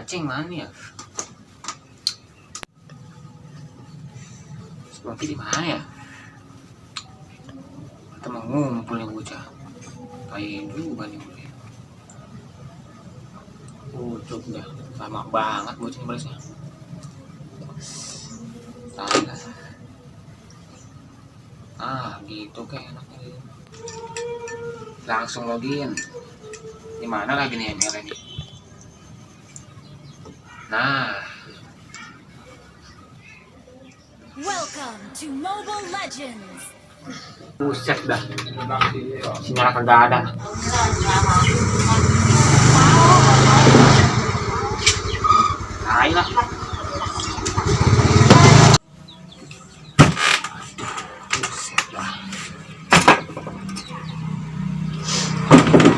Aceng mana ya? Bangki di mana ya? Kita mau ngumpul nih bocah. Kayak juga nih. Ucuk dah, lama banget bocah balasnya. Tanda. Gitu kayak enaknya. Langsung login. Di mana lagi nih email ini? Nah, Welcome to Mobile Legends. buset dah. Sinyal kagak ada. Ayolah. Buset dah.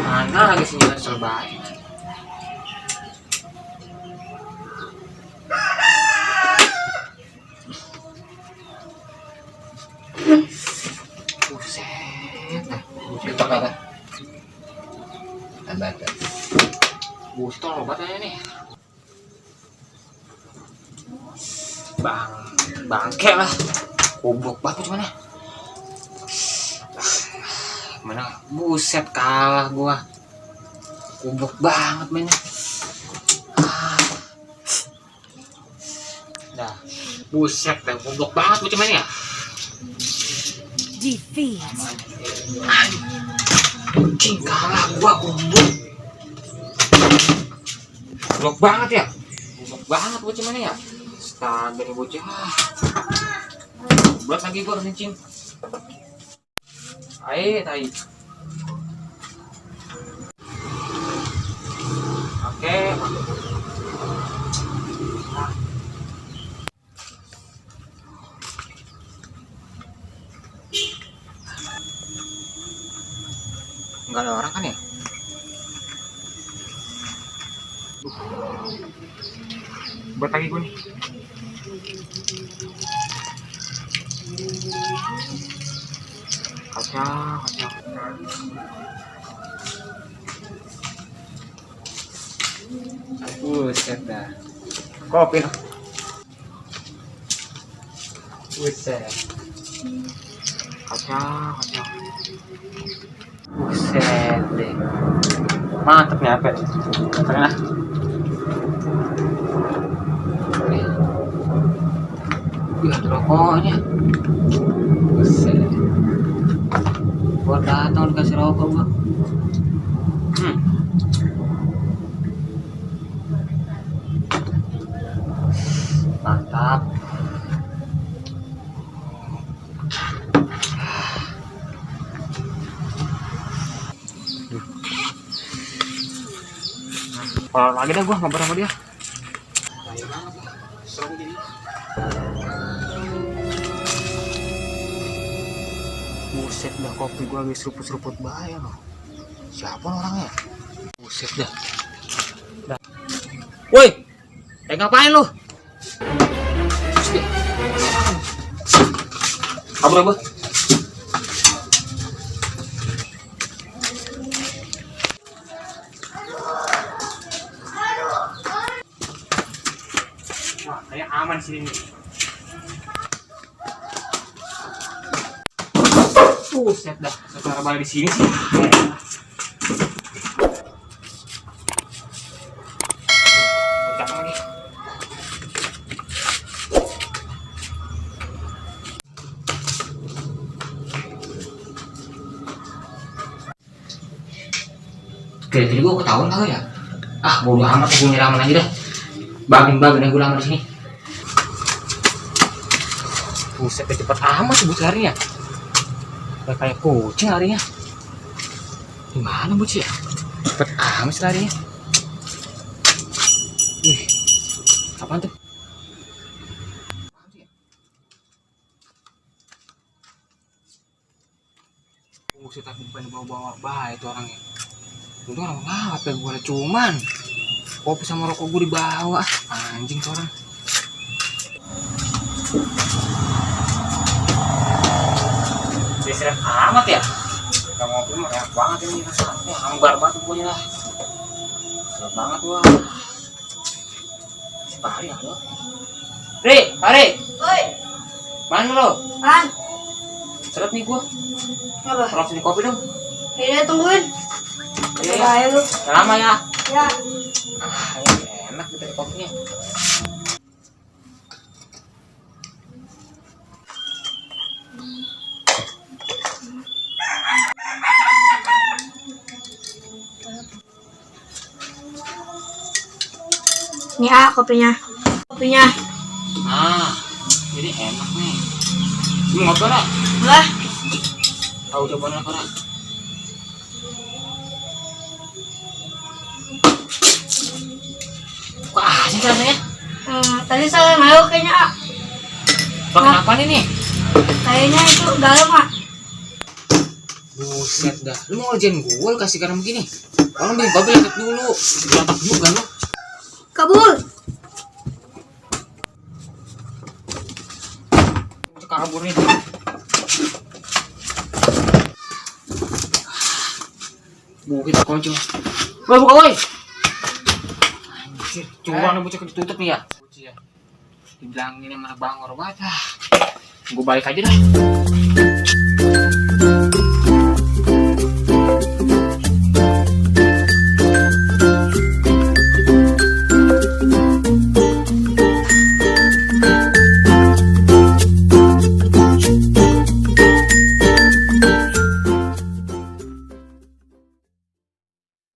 Mana lagi sinyal terbaik? Buset dah. Buset apa? Tambah Buset obatnya nih. Bangke lah. Goblok banget cuman ya. Mana buset kalah gua. Goblok banget mainnya. Dah. Buset dah goblok banget gua cuman ya. Defeat. Anjing kalah gua goblok. Goblok banget ya. Goblok banget gua cuman ya. Astaga nih bocah. Goblok lagi gua kencing. Ayo, tai. Oke. Enggak ada orang kan ya? Buat lagi gue nih. Kacau. Buset dah. Kopi loh. Buset. Kacau. Buset deh. Mantep nih apa? Pernah. Wih, ada rokoknya. Buset. Gua datang dikasih rokok gua. Mantap. Kalau lagi dah gua ngobrol sama dia. Buset dah kopi gua habis seruput-seruput bahaya loh. Siapa orangnya? Buset dah. Woi, ngapain lu? Kabur gua. Wah, kayak aman sini. Buset dah, secara balik di sini sih. Bocah lagi. Jadi gua ketahuan kali ya. Bodo amat gua nyiraman aja dah. Babin yang gue lama di sini. Buset, cepet amat sih bocah larinya. Udah kayak kucing larinya. Gimana bocah ya? Cepet amat sih larinya. Wih, apaan tuh? Buset, tapi bukan bawa-bawa bahaya itu orangnya. Itu orang ngawat ya gue, cuman kopi sama rokok gue dibawa. Anjing tuh orang. Seret amat ya. Gak mau ngopi mah enak banget ini rasanya. Hambar banget pokoknya lah. Seret banget wah. Pari ada. Pari. Oi, Mana lo? kan? Seret nih gua. Apa? Tolong sini kopi dong. Ini tungguin. Iya, Coba aja lu. Jangan lama ya. Ya. Ini enak gitu kopinya. Ini kopinya. Kopinya. Nah, jadi enak nih. Lu ngopi lah. Lah, Tahu coba nak orang. Kok asin sih rasanya? tadi saya mau kayaknya. Pakai apa nih? Kayaknya itu garam, ah. Buset dah. Lu mau ngerjain gue lu kasih garam begini? Orang beli babi lihat dulu. Berantak juga lu. Kabul. Kabur nih. Kita kunci. Woi buka woi. Anjir, curang nih bocah ditutup nih ya. Kunci ya. Dibilangin sama bangor banget. Gue balik aja dah.